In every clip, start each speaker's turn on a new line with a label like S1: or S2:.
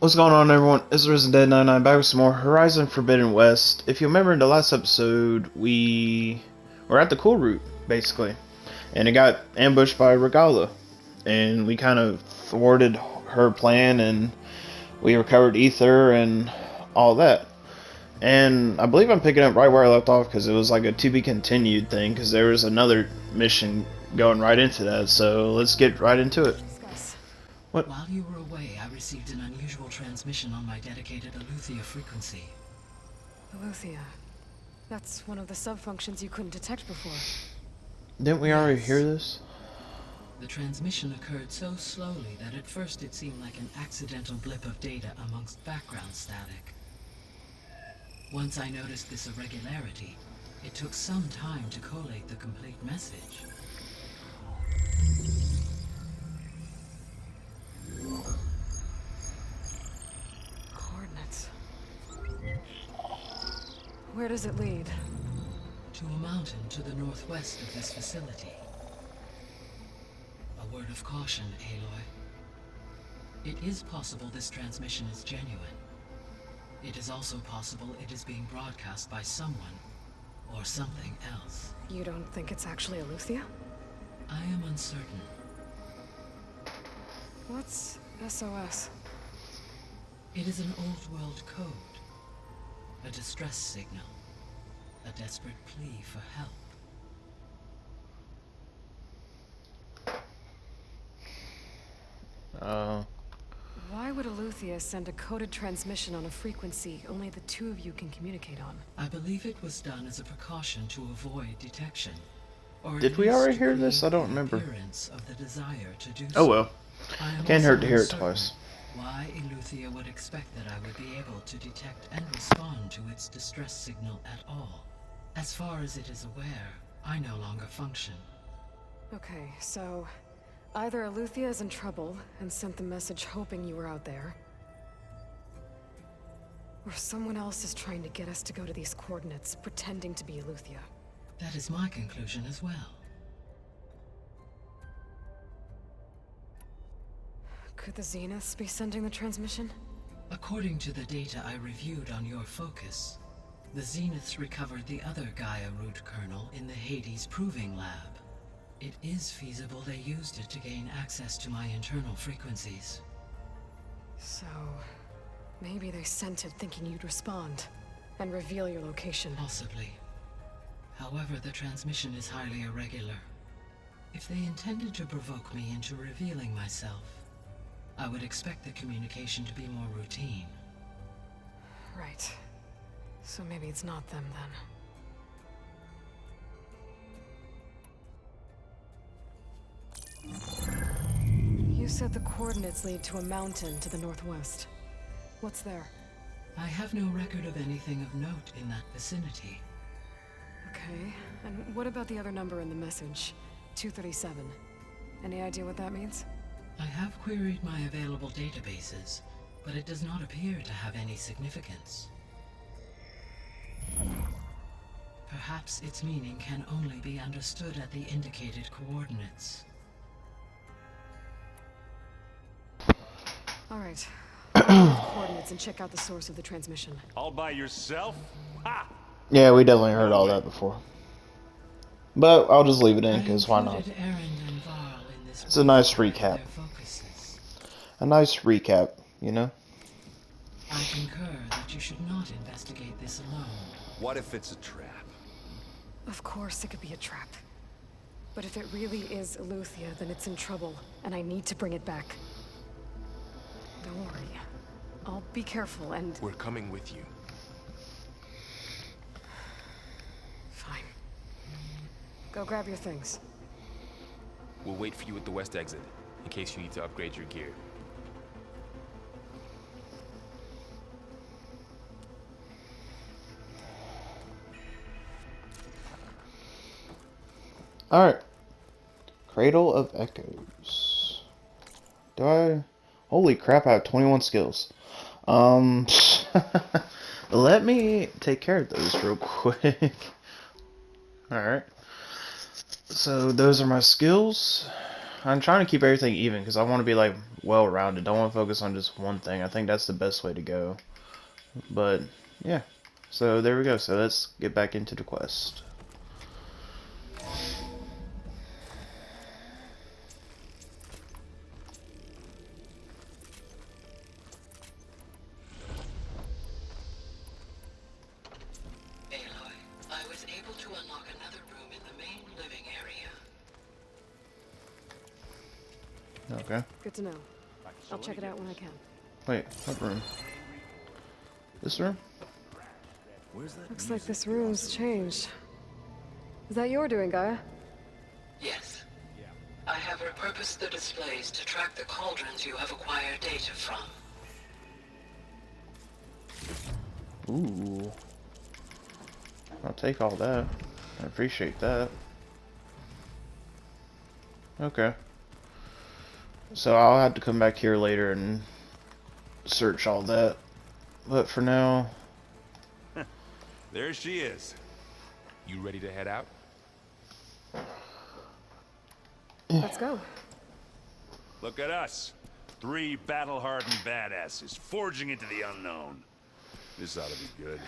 S1: What's going on, everyone? It's Risen Dead 99 back with some more Horizon Forbidden West. If you remember in the last episode, we were at the cool route, basically. And it got ambushed by Regala. And we kind of thwarted her plan, and we recovered Ether and all that. And I believe I'm picking up right where I left off, because it was like a to be continued thing, because there was another mission going right into that. So let's get right into it. What?
S2: While you were away, I received an unusual transmission on my dedicated Aletheia frequency.
S3: Aletheia. That's one of the sub-functions you couldn't detect before.
S1: Didn't we already hear this?
S2: The transmission occurred so slowly that at first it seemed like an accidental blip of data amongst background static. Once I noticed this irregularity, it took some time to collate the complete message.
S3: Coordinates. Where does it lead?
S2: To a mountain to the northwest of this facility. A word of caution, Aloy. It is possible this transmission is genuine. It is also possible it is being broadcast by someone or something else.
S3: You don't think it's actually Aletheia?
S2: I am uncertain.
S3: What's SOS?
S2: It is an old-world code. A distress signal. A desperate plea for help.
S3: Why would Aletheia send a coded transmission on a frequency only the two of you can communicate on?
S2: I believe it was done as a precaution to avoid detection. Or
S1: Did we already hear this? I don't remember.
S2: Of the desire to do
S1: Oh
S2: so.
S1: well. Can't hurt to hear it twice.
S2: Why Aletheia would expect that I would be able to detect and respond to its distress signal at all. As far as it is aware, I no longer function.
S3: Okay, so either Aletheia is in trouble and sent the message hoping you were out there, or someone else is trying to get us to go to these coordinates, pretending to be Aletheia.
S2: That is my conclusion as well.
S3: Could the Zeniths be sending the transmission?
S2: According to the data I reviewed on your focus, the Zeniths recovered the other Gaia root kernel in the Hades Proving Lab. It is feasible they used it to gain access to my internal frequencies.
S3: So, maybe they sent it thinking you'd respond and reveal your location.
S2: Possibly. However, the transmission is highly irregular. If they intended to provoke me into revealing myself, I would expect the communication to be more routine.
S3: Right. So maybe it's not them then. You said the coordinates lead to a mountain to the northwest. What's there?
S2: I have no record of anything of note in that vicinity.
S3: Okay, and what about the other number in the message? 237. Any idea what that means?
S2: I have queried my available databases, but it does not appear to have any significance. Perhaps its meaning can only be understood at the indicated coordinates.
S3: All right. I'll look at the coordinates and check out the source of the transmission.
S4: All by yourself? Ha!
S1: Yeah, we definitely heard all that before. But I'll just leave it in, because why not? It's a nice recap. A nice recap, you know?
S2: I concur that you should not investigate this alone.
S4: What if it's a trap?
S3: Of course it could be a trap. But if it really is Aletheia, then it's in trouble, and I need to bring it back. Don't worry. I'll be careful and...
S4: We're coming with you.
S3: Fine. Go grab your things.
S4: We'll wait for you at the west exit, in case you need to upgrade your gear.
S1: Alright. Cradle of Echoes. Do I... Holy crap, I have 21 skills. Let me take care of those real quick. Alright. So those are my skills. I'm trying to keep everything even because I want to be like well-rounded. Don't want to focus on just one thing. I think that's the best way to go. But yeah, so there we go. So let's get back into the quest.
S2: Aloy, I was able to unlock another room in the main living area.
S1: Okay.
S3: Good to know. I'll check it out when I can.
S1: Wait, what room? This room?
S3: Looks like this room's changed. Is that your doing, Gaia?
S2: Yes. I have repurposed the displays to track the cauldrons you have acquired data from.
S1: Ooh. I'll take all that. I appreciate that. Okay. So I'll have to come back here later and search all that. But for now...
S5: There she is.
S4: You ready to head out?
S3: Let's go.
S5: Look at us. 3 battle-hardened badasses forging into the unknown. This ought to be good.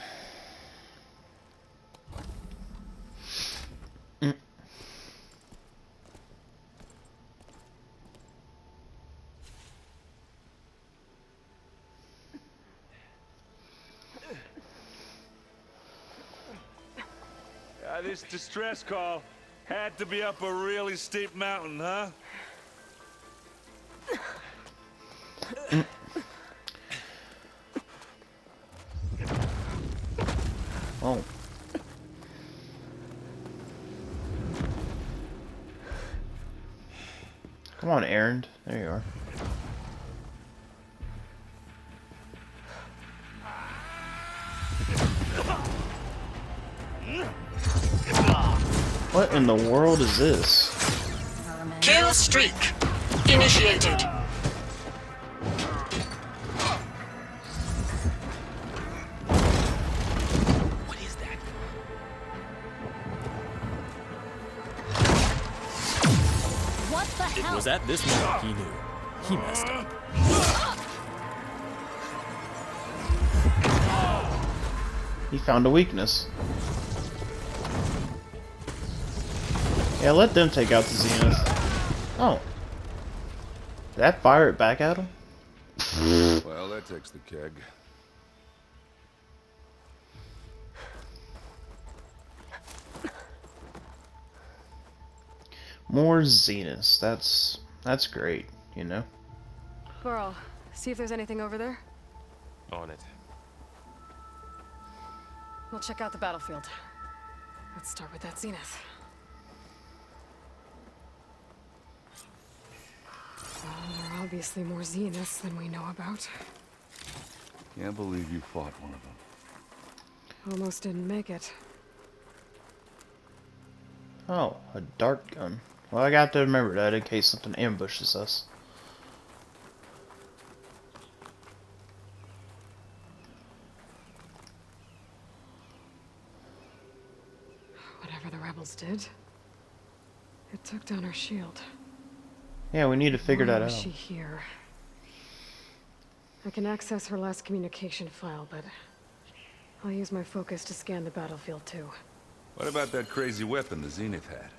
S5: This distress call had to be up a really steep mountain, huh?
S1: Oh. Come on, Errand. There you are. What in the world is this?
S6: Kill streak initiated.
S4: What is that?
S6: What the hell?
S7: It was at this moment he knew. He messed up.
S1: He found a weakness. Yeah, let them take out the Zenith. Oh. Did that fire it back at him?
S5: Well, that takes the keg.
S1: More Zeniths. That's great, you know?
S3: Carl, see if there's anything over there.
S4: On it.
S3: We'll check out the battlefield. Let's start with that Zenith. Well, there are obviously more Zeniths than we know about.
S5: Can't believe you fought one of them.
S3: Almost didn't make it.
S1: Oh, a dart gun. Well, I got to remember that in case something ambushes us.
S3: Whatever the rebels did, it took down our shield.
S1: Yeah, we need to figure that
S3: Why
S1: out.
S3: was she here? I can access her last communication file, but I'll use my focus to scan the battlefield too.
S5: What about that crazy weapon the Zenith had?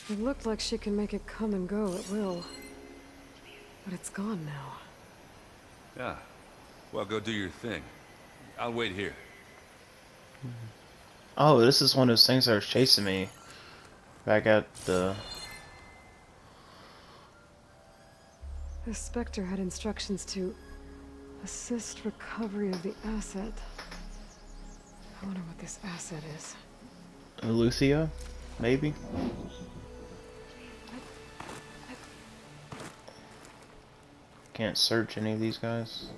S3: It looked like she can make it come and go at will. But it's gone now.
S5: Yeah. Well, go do your thing. I'll wait here.
S1: Oh, this is one of those things that was chasing me back at the...
S3: The Spectre had instructions to assist recovery of the asset. I wonder what this asset is.
S1: Eleuthia, maybe? Can't search any of these guys.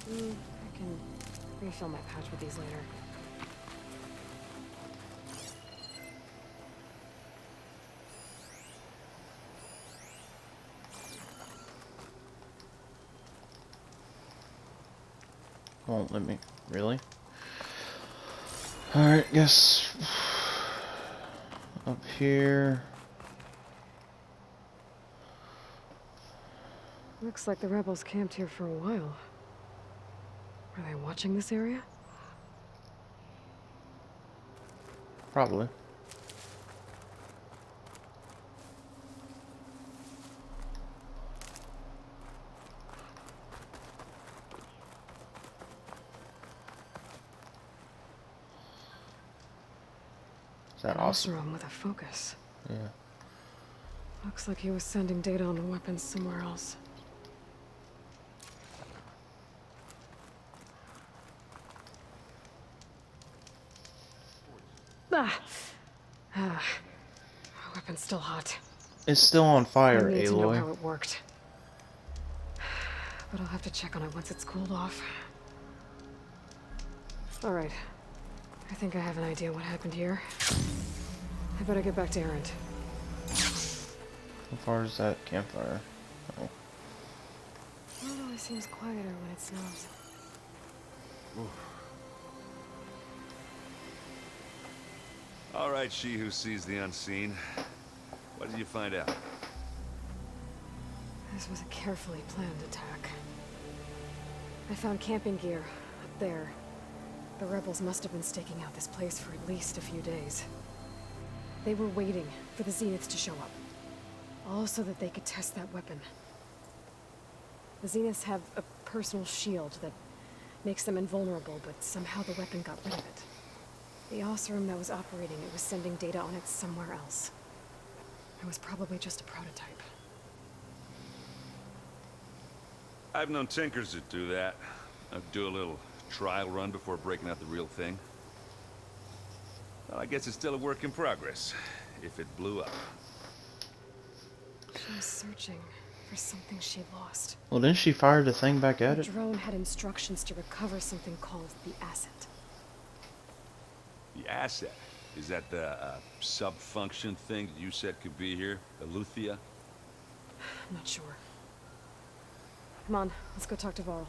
S3: I can refill my pouch with these later.
S1: Won't let me. Really? Alright, guess. Up here.
S3: Looks like the rebels camped here for a while. Are they watching this area?
S1: Probably. Is that awesome?
S3: Oseram with a focus.
S1: Yeah.
S3: Looks like he was sending data on the weapons somewhere else. Ah! Ah. My weapon's still hot.
S1: It's still on fire,
S3: I need to know
S1: Aloy.
S3: how it worked. But I'll have to check on it once it's cooled off. Alright. I think I have an idea what happened here. I better get back to Erend.
S1: How far is that campfire? Oh.
S3: It always seems quieter when it snows.
S5: All right, she who sees the unseen. What did you find out?
S3: This was a carefully planned attack. I found camping gear up there. The rebels must have been staking out this place for at least a few days. They were waiting for the Zeniths to show up. All so that they could test that weapon. The Zeniths have a personal shield that makes them invulnerable, but somehow the weapon got rid of it. The Oseram that was operating it was sending data on it somewhere else. It was probably just a prototype.
S5: I've known tinkers that do that. I'd do a little trial run before breaking out the real thing. Well, I guess it's still a work in progress, if it blew up.
S3: She was searching for something she lost.
S1: Well, didn't she fire the thing back at
S3: The
S1: it?
S3: drone had instructions to recover something called the asset.
S5: The asset? Is that the sub-function thing that you said could be here? Eleuthia?
S3: I'm not sure. Come on, let's go talk to Varl.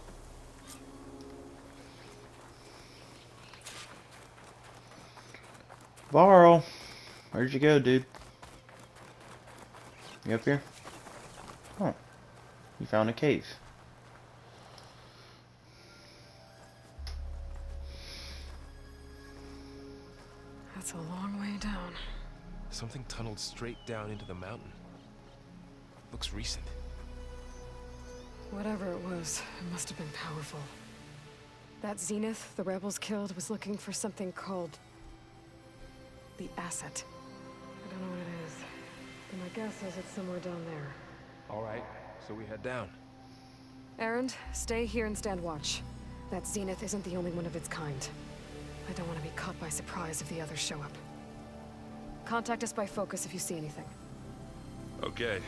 S1: Varl! Where'd you go, dude? You up here? Oh. You found a cave.
S3: That's a long way down.
S7: Something tunneled straight down into the mountain. Looks recent.
S3: Whatever it was, it must have been powerful. That Zenith the rebels killed was looking for something called the asset. I don't know what it is, but my guess is it's somewhere down there.
S7: All right, so we head down.
S3: Erend, stay here and stand watch. That Zenith isn't the only one of its kind. I don't want to be caught by surprise if the others show up. Contact us by focus if you see anything.
S5: Okay.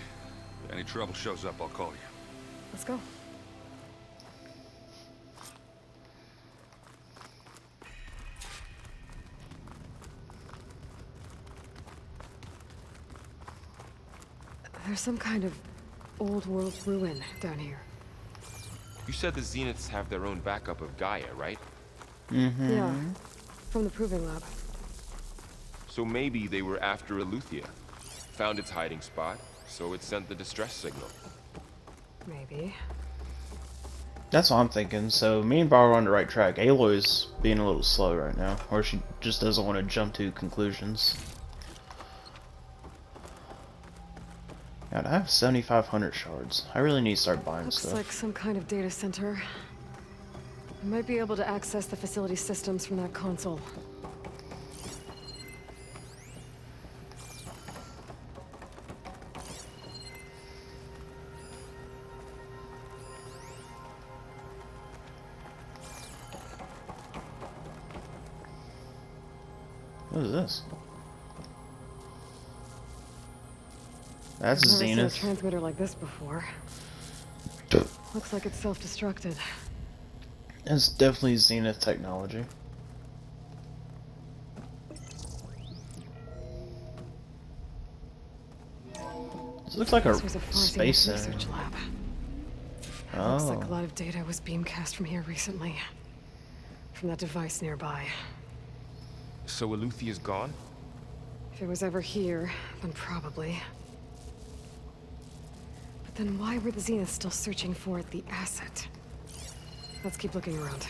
S5: If any trouble shows up, I'll call you.
S3: Let's go. There's some kind of old world ruin down here.
S8: You said the Zeniths have their own backup of Gaia, right?
S1: Mm-hmm.
S3: Yeah, from the proving lab.
S8: So maybe they were after Eleuthia. Found its hiding spot, so it sent the distress signal.
S3: Maybe.
S1: That's what I'm thinking. So me and Varl are on the right track. Aloy's being a little slow right now. Or she just doesn't want to jump to conclusions. God, I have 7,500 shards. I really need to start buying
S3: Looks
S1: stuff.
S3: like some kind of data center. I might be able to access the facility systems from that console.
S1: What is this? That's
S3: I've never seen a
S1: Zenith.
S3: transmitter like this before. Looks like it's self-destructed.
S1: That's definitely Zenith technology. This looks like
S3: This
S1: a
S3: was a
S1: space
S3: Farsian
S1: center.
S3: research lab. Looks like a
S1: Oh.
S3: lot of data was beamcast from here recently. from that device nearby.
S7: So Eluthia's gone?
S3: If it was ever here, then probably. But then why were the Zeniths still searching for the asset? Let's keep looking around.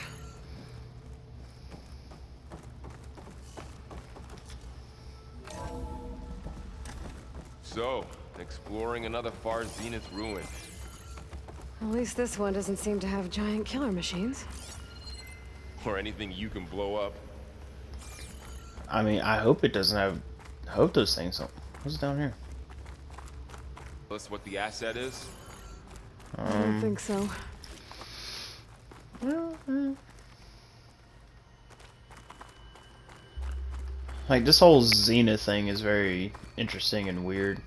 S8: So, exploring another far Zenith ruin.
S3: At least this one doesn't seem to have giant killer machines.
S8: Or anything you can blow up.
S1: I mean, I hope it doesn't have. I hope those things don't. What's down here?
S8: That's what the asset is?
S3: I don't think so.
S1: Like, this whole Zenith thing is very interesting and weird.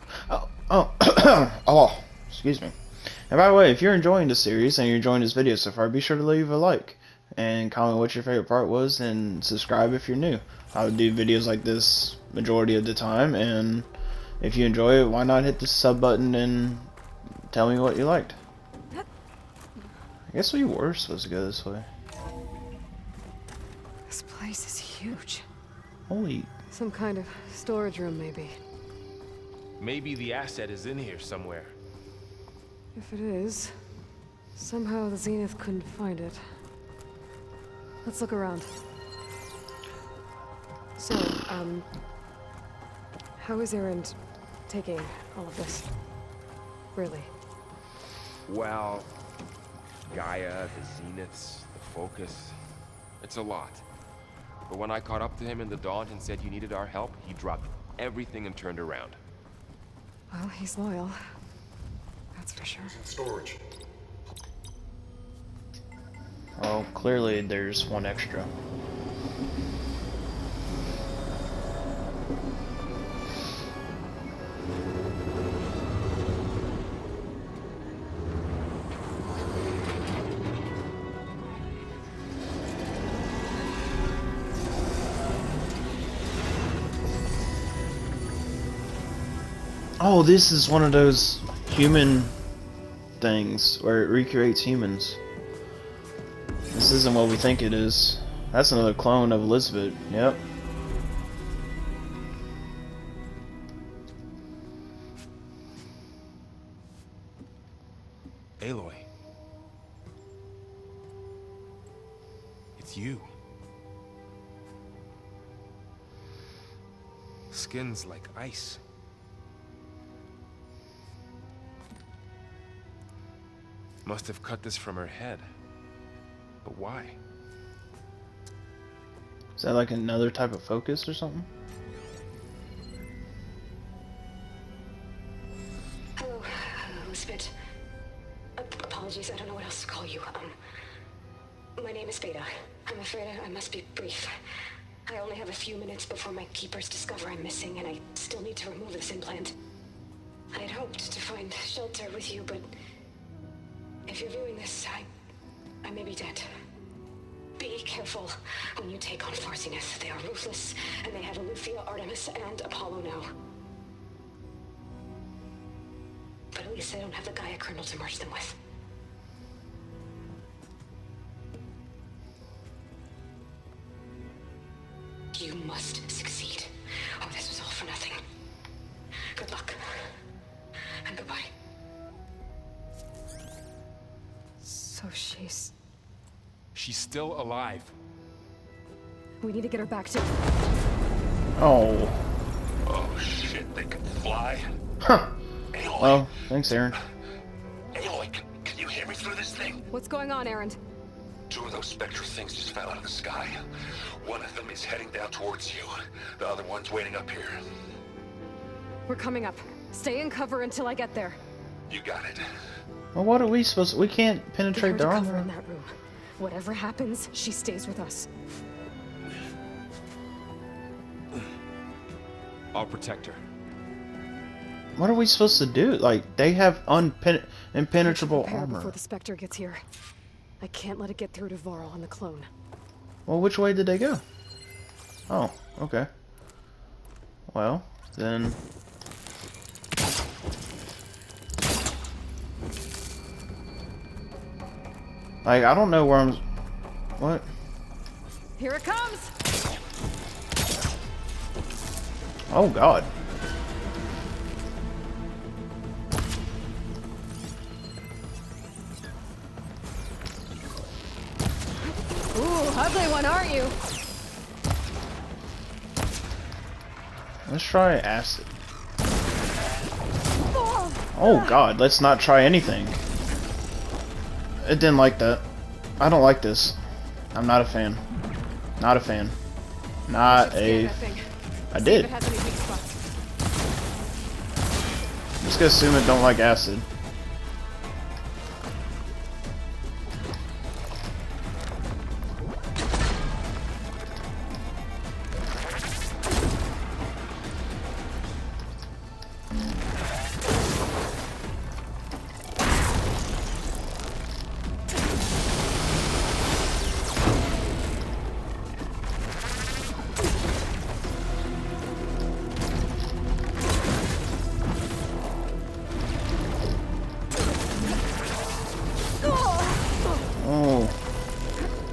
S1: Oh, excuse me. And by the way, if you're enjoying this series and you're enjoying this video so far, be sure to leave a like and comment what your favorite part was, and subscribe if you're new. I would do videos like this majority of the time, and if you enjoy it, why not hit the sub button and tell me what you liked. I guess we were supposed to go this way.
S3: This place is huge.
S1: Holy.
S3: Some kind of storage room, maybe.
S7: Maybe the asset is in here somewhere.
S3: If it is, somehow the Zenith couldn't find it. Let's look around. So, how is Erend taking all of this? Really?
S8: Well, Gaia, the Zeniths, the Focus. It's a lot. But when I caught up to him in the Daunt and said you needed our help, he dropped everything and turned around.
S3: Well, he's loyal. That's for sure.
S9: Storage.
S1: Oh, clearly there's one extra. Oh, this is one of those human things where it recreates humans. This isn't what we think it is. That's another clone of Elizabeth. Yep.
S7: Aloy. It's you. Skin's like ice. Must have cut this from her head. But why?
S1: Is that like another type of focus or something?
S10: Hello, Elizabeth. Apologies, I don't know what else to call you. My name is Beta. I'm afraid I must be brief. I only have a few minutes before my keepers discover I'm missing, and I still need to remove this implant. I had hoped to find shelter with you, but if you're viewing this, I may be dead. Be careful when you take on Far Zenith. They are ruthless, and they have Eleuthia, Artemis, and Apollo now. But at least they don't have the Gaia kernel to merge them with. You must succeed. Oh, this was all for nothing. Good luck. And goodbye.
S3: So she's...
S7: She's still alive.
S3: We need to get her back to...
S1: Oh.
S9: Oh shit, they can fly.
S1: Huh.
S9: Aloy.
S1: Well, thanks, Aaron.
S9: Aloy, can you hear me through this thing?
S3: What's going on, Erend?
S9: Two of those spectral things just fell out of the sky. One of them is heading down towards you. The other one's waiting up here.
S3: We're coming up. Stay in cover until I get there.
S9: You got it.
S1: Well, what are we supposed to... We can't
S3: Get her
S1: penetrate
S3: to
S1: the
S3: cover in
S1: armor.
S3: that room. Whatever happens, she stays with us.
S7: I'll protect her.
S1: What are we supposed to do? Like, they have impenetrable
S3: Prepare
S1: armor.
S3: before the Spectre gets here. I can't let it get through to Varl and the clone.
S1: Well, which way did they go? Oh, okay. Well, then... Like, I don't know where I'm... What?
S3: Here it comes!
S1: Oh God.
S3: Ooh, ugly one, aren't you?
S1: Let's try acid. Oh God, let's not try anything. It didn't like that. I don't like this. I'm not a fan. Not a fan. Not a... I did. I'm just gonna assume it don't like acid.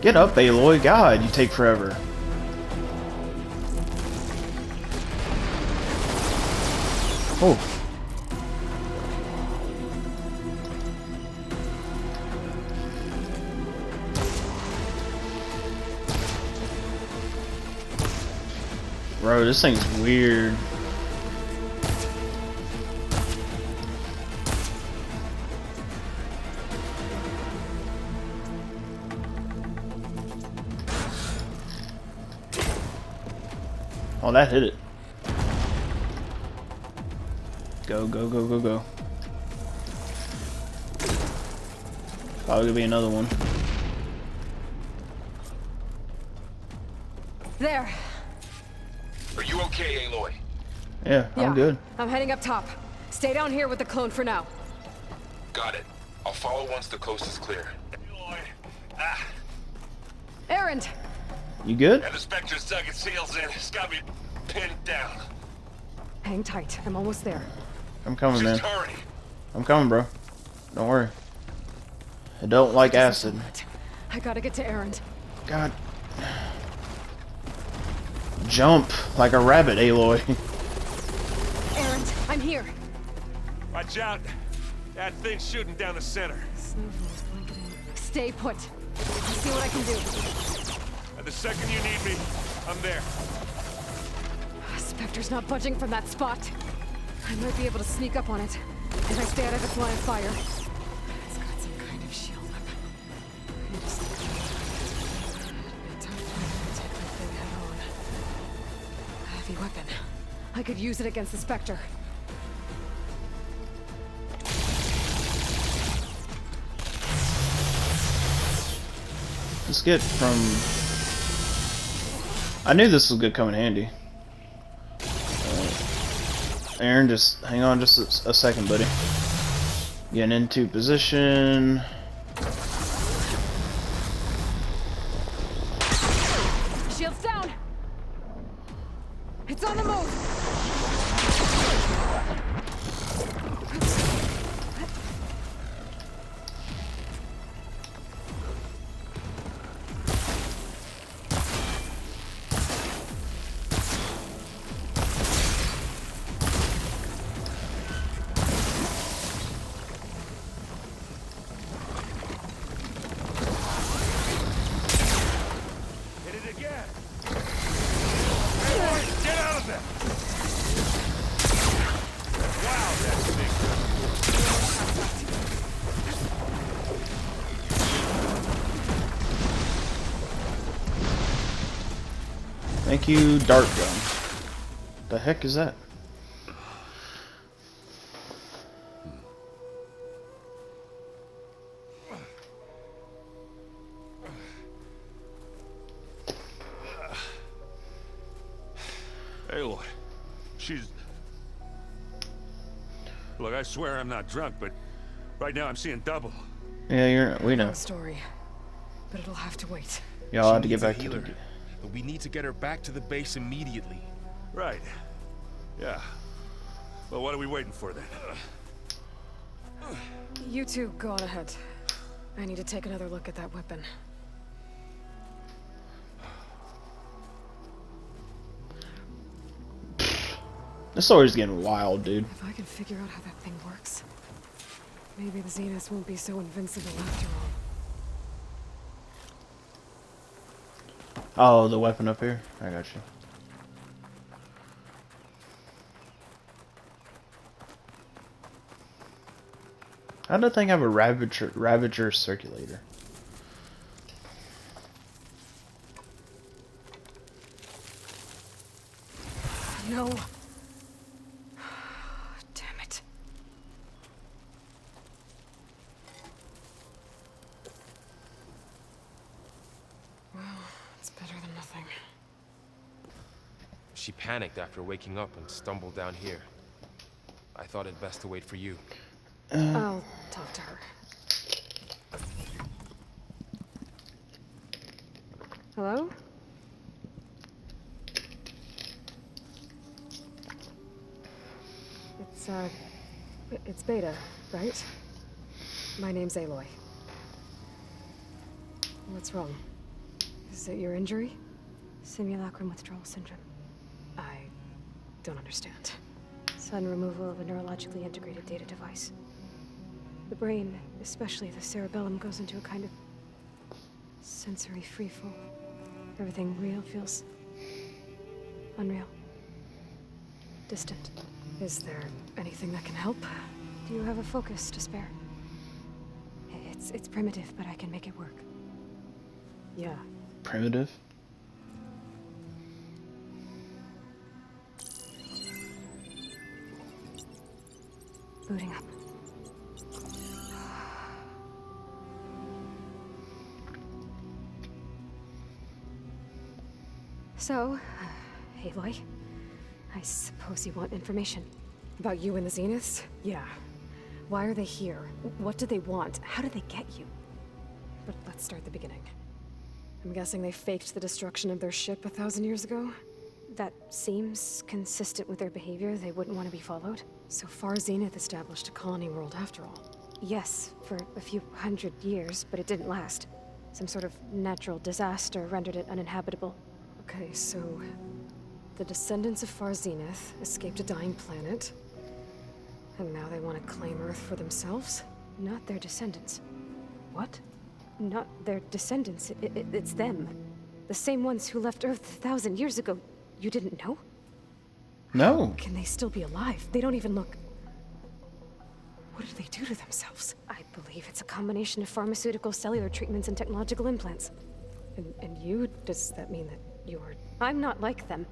S1: Get up, Aloy. God, you take forever. Oh. Bro, this thing's weird. Oh, that hit it. Go, go, go, go, go. Probably gonna be another one.
S3: There.
S9: Are you okay, Aloy?
S1: Yeah, I'm good.
S3: I'm heading up top. Stay down here with the clone for now.
S9: Got it. I'll follow once the coast is clear. Aloy. Ah.
S3: Erend!
S1: You good?
S9: And the Spectre's dug its heels in. It's got me pinned down.
S3: Hang tight. I'm almost there.
S1: I'm coming, man.
S9: Just hurry.
S1: I'm coming, bro. Don't worry. I don't like acid.
S3: I gotta get to Erend.
S1: God. Jump like a rabbit, Aloy.
S3: Erend, I'm here.
S5: Watch out. That thing's shooting down the center.
S3: Stay put. I'll see what I can do.
S5: And the second you need me, I'm there.
S3: Spectre's not budging from that spot. I might be able to sneak up on it if I stay out of its line of fire. It's got some kind of shield up. I need to sneak up. It's tough to take that thing head on. A heavy weapon. I could use it against the Spectre.
S1: Let's get from... I knew this was gonna come in handy. Aaron, just hang on just a second, buddy. Getting into position.
S3: Shield's down! It's on the move!
S1: Thank you, dart gun. The heck is that?
S5: Aloy, she's... Look, I swear I'm not drunk, but right now I'm seeing double.
S1: Yeah, we know.
S3: Story, but it'll have to wait.
S1: Y'all have to get back to the...
S7: But we need to get her back to the base immediately.
S5: Right. Yeah. Well, what are we waiting for then?
S3: You two go on ahead. I need to take another look at that weapon.
S1: This story's getting wild, dude.
S3: If I can figure out how that thing works, maybe the Zeniths won't be so invincible after all.
S1: Oh, the weapon up here? I got you. How did that thing have a Ravager circulator?
S3: No. Damn it. Well, it's better than nothing.
S7: She panicked after waking up and stumbled down here. I thought it best to wait for you.
S3: I'll talk to her. Hello? It's Beta, right? My name's Aloy. What's wrong? Is it your injury?
S11: Simulacrum withdrawal syndrome.
S3: I don't understand.
S11: Sudden removal of a neurologically integrated data device. The brain, especially the cerebellum, goes into a kind of sensory freefall. Everything real feels unreal. Distant.
S3: Is there anything that can help?
S11: Do you have a focus to spare? It's primitive, but I can make it work.
S3: Yeah.
S1: Primitive?
S11: Booting up. So,
S3: Aloy?
S11: I suppose you want information.
S3: About you and the Zeniths? Yeah. Why are they here? What do they want? How did they get you? But let's start at the beginning. I'm guessing they faked the destruction of their ship 1,000 years ago?
S11: That seems consistent with their behavior. They wouldn't want to be followed.
S3: So far, Zenith established a colony world after all.
S11: Yes, for a few hundred years, but it didn't last. Some sort of natural disaster rendered it uninhabitable.
S3: Okay, so the descendants of Far Zenith escaped a dying planet, and now they want to claim Earth for themselves?
S11: Not their descendants.
S3: What?
S11: Not their descendants. It's them. The same ones who left Earth 1,000 years ago. You didn't know?
S1: No.
S3: Can they still be alive? They don't even look... What did they do to themselves?
S11: I believe it's a combination of pharmaceutical, cellular treatments, and technological implants.
S3: And you? Does that mean that you're...
S11: I'm not like them.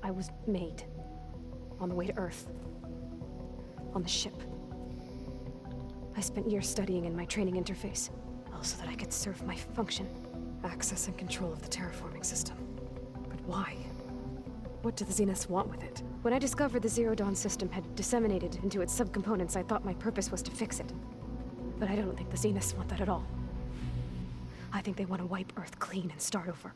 S11: I was made. On the way to Earth. On the ship. I spent years studying in my training interface, all so that I could serve my function.
S3: Access and control of the terraforming system. But why? What do the Zeniths want with it?
S11: When I discovered the Zero Dawn system had disseminated into its subcomponents, I thought my purpose was to fix it. But I don't think the Zeniths want that at all. I think they want to wipe Earth clean and start over.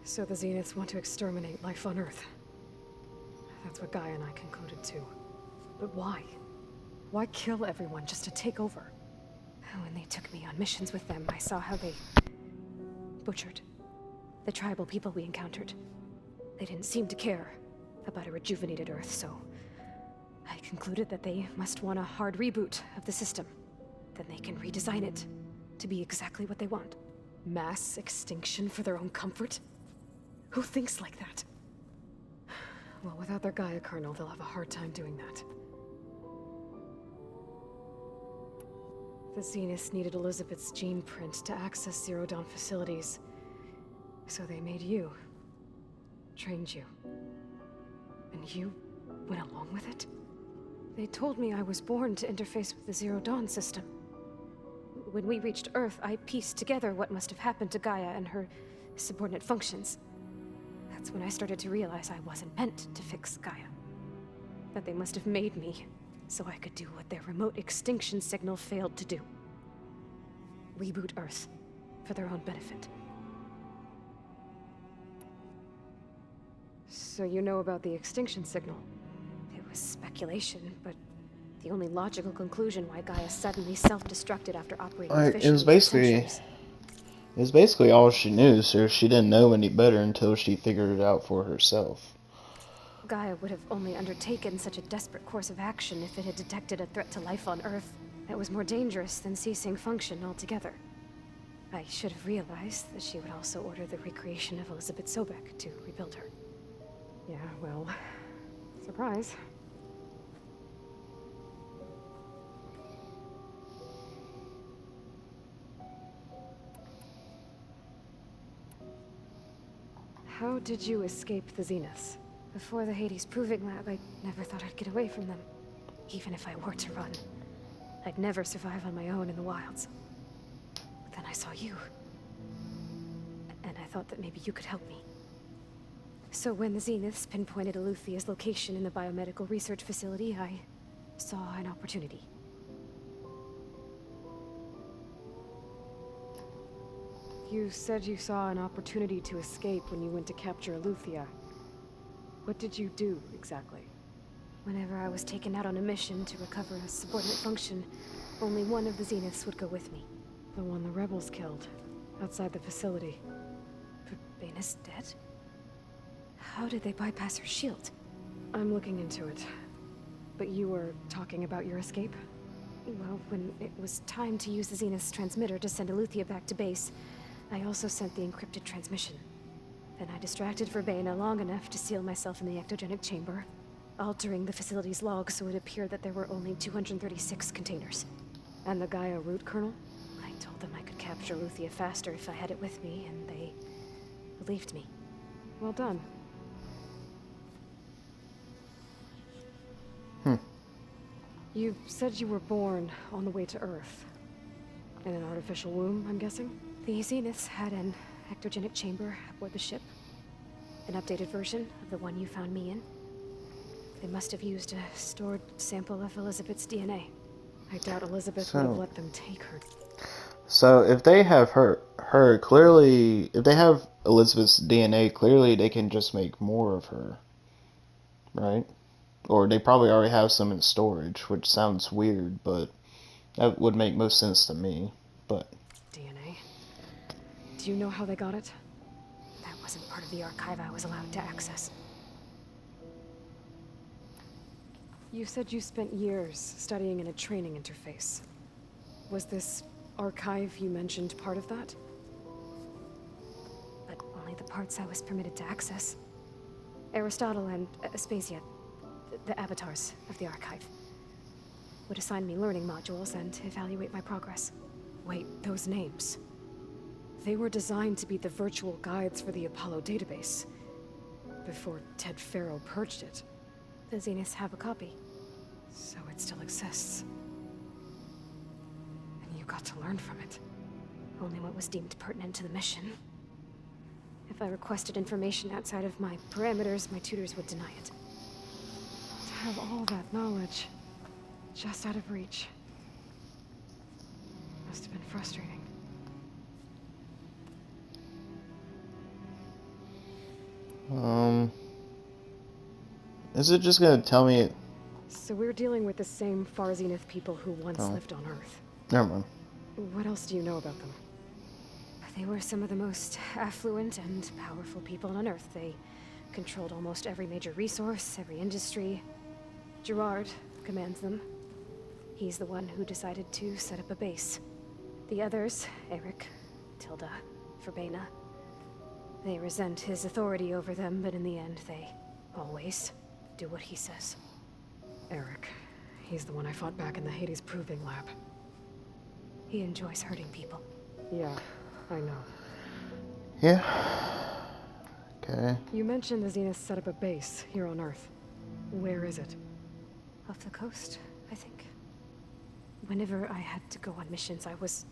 S3: So the Zeniths want to exterminate life on Earth. That's what Gaia and I concluded too. But why? Why kill everyone just to take over?
S11: When they took me on missions with them, I saw how they butchered the tribal people we encountered. They didn't seem to care about a rejuvenated Earth, so I concluded that they must want a hard reboot of the system. Then they can redesign it to be exactly what they want.
S3: Mass extinction for their own comfort? Who thinks like that? Well, without their Gaia kernel, they'll have a hard time doing that. The Zeniths needed Elizabeth's gene print to access Zero Dawn facilities. So they made you. Trained you. And you went along with it?
S11: They told me I was born to interface with the Zero Dawn system. When we reached Earth, I pieced together what must have happened to Gaia and her subordinate functions. That's when I started to realize I wasn't meant to fix Gaia. That they must have made me so I could do what their remote extinction signal failed to do. Reboot Earth, for their own benefit.
S3: So you know about the extinction signal?
S11: It was speculation, but the only logical conclusion why Gaia suddenly self-destructed after operating
S1: It was
S11: efficiently for
S1: basically
S11: centuries.
S1: It's basically all she knew, so she didn't know any better until she figured it out for herself.
S11: Gaia would have only undertaken such a desperate course of action if it had detected a threat to life on Earth that was more dangerous than ceasing function altogether. I should have realized that she would also order the recreation of Elizabeth Sobek to rebuild her.
S3: Yeah, well, surprise. How did you escape the Zeniths?
S11: Before the Hades Proving Lab, I never thought I'd get away from them. Even if I were to run. I'd never survive on my own in the wilds. But then I saw you. And I thought that maybe you could help me. So when the Zeniths pinpointed Eluthia's location in the biomedical research facility, I saw an opportunity.
S3: You said you saw an opportunity to escape when you went to capture Eluthia. What did you do, exactly?
S11: Whenever I was taken out on a mission to recover a subordinate function, only one of the Zeniths would go with me.
S3: The one the rebels killed, outside the facility.
S11: Baina's dead? How did they bypass her shield?
S3: I'm looking into it. But you were talking about your escape?
S11: Well, when it was time to use the Zenith's transmitter to send Eluthia back to base, I also sent the encrypted transmission. Then I distracted Verbena long enough to seal myself in the ectogenic chamber, altering the facility's log so it appeared that there were only 236 containers.
S3: And the Gaia root kernel?
S11: I told them I could capture Eluthia faster if I had it with me, and they believed me.
S3: Well done. You said you were born on the way to Earth. In an artificial womb, I'm guessing?
S11: The Zeniths had an ectogenic chamber aboard the ship. An updated version of the one you found me in. They must have used a stored sample of Elizabeth's DNA.
S3: I doubt Elizabeth would have let them take her.
S1: So if they have her clearly, if they have Elizabeth's DNA, clearly they can just make more of her, right? Or they probably already have some in storage, which sounds weird, but that would make most sense to me. But
S3: DNA? Do you know how they got it?
S11: That wasn't part of the archive I was allowed to access.
S3: You said you spent years studying in a training interface. Was this archive you mentioned part of that?
S11: But only the parts I was permitted to access. Aristotle and Aspasia, the avatars of the archive, would assign me learning modules and evaluate my progress.
S3: Wait, those names. They were designed to be the virtual guides for the Apollo database. Before Ted Faro purged it.
S11: The Zeniths have a copy.
S3: So it still exists. And you got to learn from it.
S11: Only what was deemed pertinent to the mission. If I requested information outside of my parameters, my tutors would deny it.
S3: To have all that knowledge, just out of reach. Must have been frustrating.
S1: Is it just gonna tell me it?
S3: So we're dealing with the same Far Zenith people who once lived on Earth.
S1: Never mind.
S3: What else do you know about them?
S11: They were some of the most affluent and powerful people on Earth. They controlled almost every major resource, every industry. Gerard commands them. He's the one who decided to set up a base. The others, Eric, Tilda, Verbena, they resent his authority over them, but in the end, they always do what he says.
S3: Eric. He's the one I fought back in the Hades Proving Lab.
S11: He enjoys hurting people.
S3: Yeah, I know.
S1: Yeah. Okay.
S3: You mentioned the Zeniths set up a base here on Earth. Where is it?
S11: Off the coast, I think. Whenever I had to go on missions, I was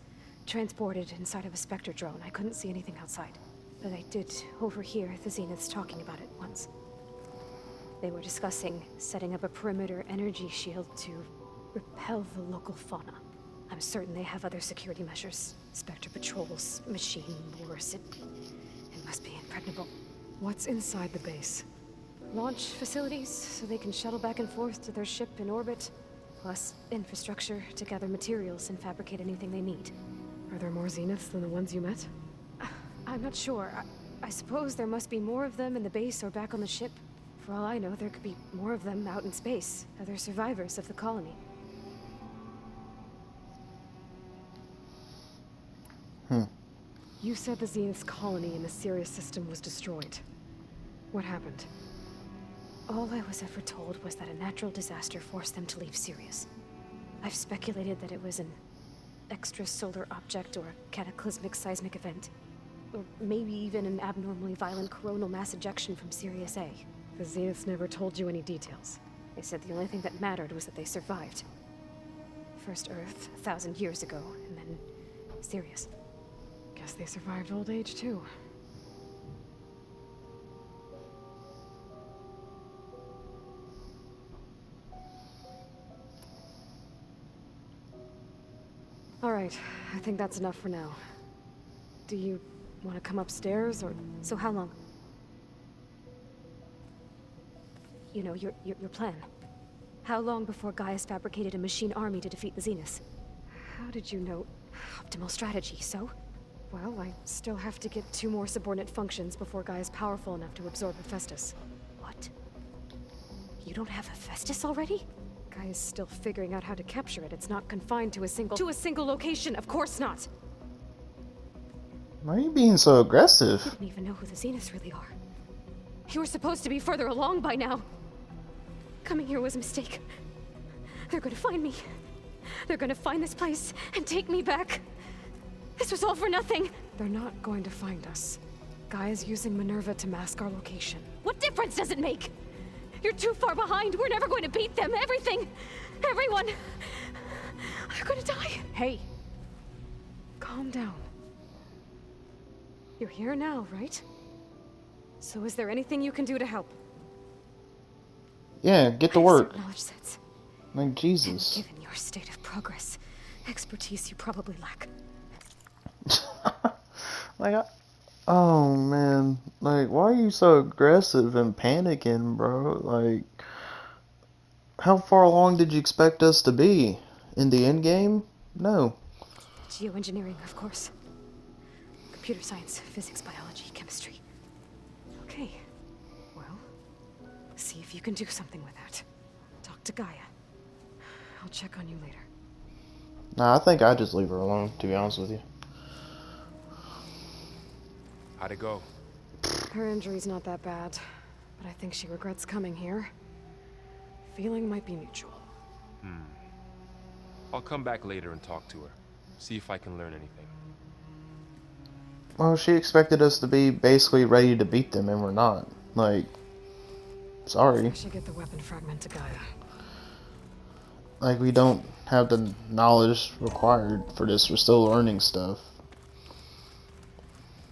S11: transported inside of a Spectre drone. I couldn't see anything outside. But I did overhear the Zeniths talking about it once. They were discussing setting up a perimeter energy shield to repel the local fauna. I'm certain they have other security measures. Spectre patrols, machine wars. It must be impregnable.
S3: What's inside the base?
S11: Launch facilities, so they can shuttle back and forth to their ship in orbit. Plus infrastructure to gather materials and fabricate anything they need.
S3: Are there more Zeniths than the ones you met?
S11: I'm not sure. I suppose there must be more of them in the base or back on the ship. For all I know, there could be more of them out in space, other survivors of the colony. You said the Zeniths colony in the Sirius system was destroyed. What happened? All I was ever told was that a natural disaster forced them to leave Sirius. I've speculated that it was an extrasolar object or a cataclysmic seismic event. Or maybe even an abnormally violent coronal mass ejection from Sirius A. The Zeniths never told you any details. They said the only thing that mattered was that they survived. First Earth, 1,000 years ago, and then Sirius.
S3: Guess they survived old age, too. All right, I think that's enough for now. Do you want to come upstairs, or...
S11: So how long? You know, your plan. How long before Gaius fabricated a machine army to defeat the Zeniths?
S3: How did you know?
S11: Optimal strategy, so?
S3: Well, I still have to get 2 more subordinate functions before Gaia's powerful enough to absorb Hephaestus.
S11: What? You don't have Hephaestus already?
S3: Gaia's still figuring out how to capture it. It's not confined to a single location, of course not!
S1: Why are you being so aggressive?
S11: You don't even know who the Zeniths really are.
S3: You were supposed to be further along by now. Coming here was a mistake. They're gonna find me. They're gonna find this place and take me back. This was all for nothing. They're not going to find us. Gaia's using Minerva to mask our location. What difference does it make? You're too far behind. We're never going to beat them. Everything, everyone, are gonna die. Hey, calm down. You're here now, right? So is there anything you can do to help?
S1: Yeah, get to work.
S3: Knowledge sets.
S1: Like Jesus.
S3: And given your state of progress, expertise you probably lack.
S1: Like, oh man, like, why are you so aggressive and panicking, bro? Like, how far along did you expect us to be? In the end game? No.
S3: Geoengineering, of course. Computer science, physics, biology, chemistry. Okay, well, see if you can do something with that. Talk to Gaia. I'll check on you later.
S1: Nah, I think I just leave her alone, to be honest with you.
S7: How'd it go?
S3: Her injury's not that bad, but I think she regrets coming here. Feeling might be mutual.
S7: I'll come back later and talk to her. See if I can learn anything.
S1: Well, she expected us to be basically ready to beat them, and we're not. Like, sorry.
S3: I should get the weapon fragment to Gaia.
S1: Like, we don't have the knowledge required for this. We're still learning stuff.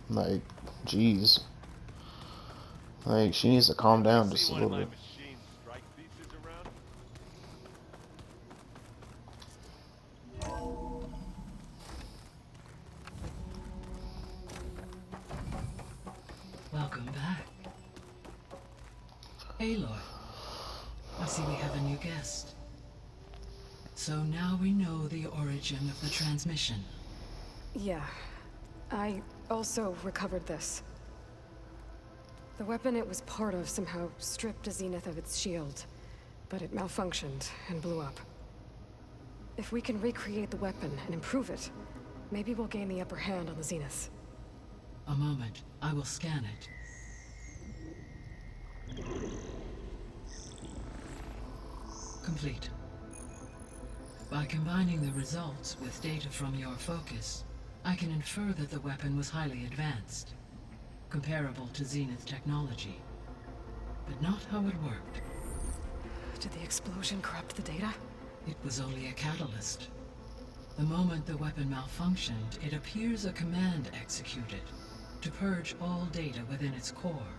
S1: Like, jeez. Like, she needs to calm down just a little bit.
S2: Welcome back. Aloy, I see we have a new guest. So now we know the origin of the transmission.
S3: Yeah. I also recovered this. The weapon it was part of somehow stripped a Zenith of its shield, but it malfunctioned and blew up. If we can recreate the weapon and improve it, maybe we'll gain the upper hand on the Zeniths.
S2: A moment, I will scan it. Complete. By combining the results with data from your focus, I can infer that the weapon was highly advanced, comparable to Zenith technology, but not how it worked.
S3: Did the explosion corrupt the data?
S2: It was only a catalyst. The moment the weapon malfunctioned, it appears a command executed to purge all data within its core.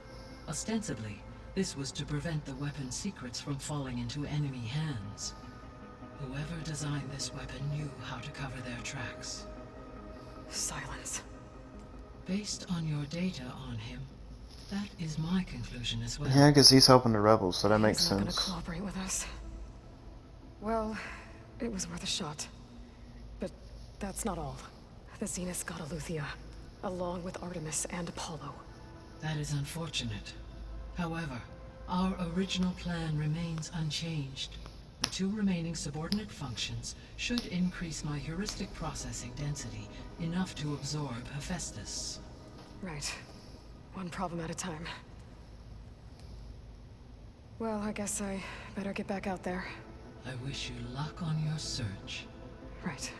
S2: Ostensibly, this was to prevent the weapon's secrets from falling into enemy hands. Whoever designed this weapon knew how to cover their tracks.
S3: Silence.
S2: Based on your data on him, that is my conclusion as well.
S1: Yeah, because he's helping the rebels, so that makes
S3: He's not
S1: sense.
S3: gonna cooperate with us. Well, it was worth a shot. But that's not all. The Zeniths got Aletheia. along with Artemis and Apollo.
S2: That is unfortunate. However, our original plan remains unchanged. The 2 remaining subordinate functions should increase my heuristic processing density enough to absorb Hephaestus.
S3: Right. One problem at a time. Well, I guess I better get back out there.
S2: I wish you luck on your search.
S3: Right.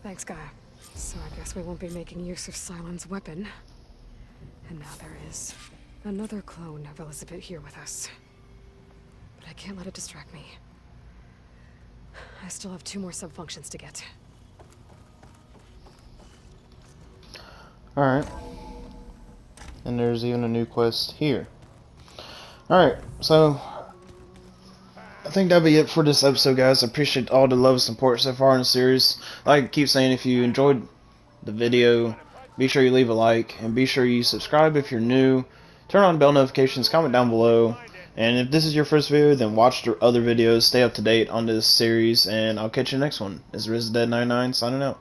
S3: Thanks, Gaia. So I guess we won't be making use of Cylon's weapon. And now there is another clone of Elizabeth here with us. But I can't let it distract me. I still have 2 more sub-functions to get.
S1: Alright. And there's even a new quest here. Alright, so I think that'll be it for this episode, guys. I appreciate all the love and support so far in the series. Like I keep saying, if you enjoyed the video, be sure you leave a like, and be sure you subscribe if you're new. Turn on bell notifications, comment down below, and if this is your first video, then watch the other videos, stay up to date on this series, and I'll catch you next one. This is RizDead99 signing out.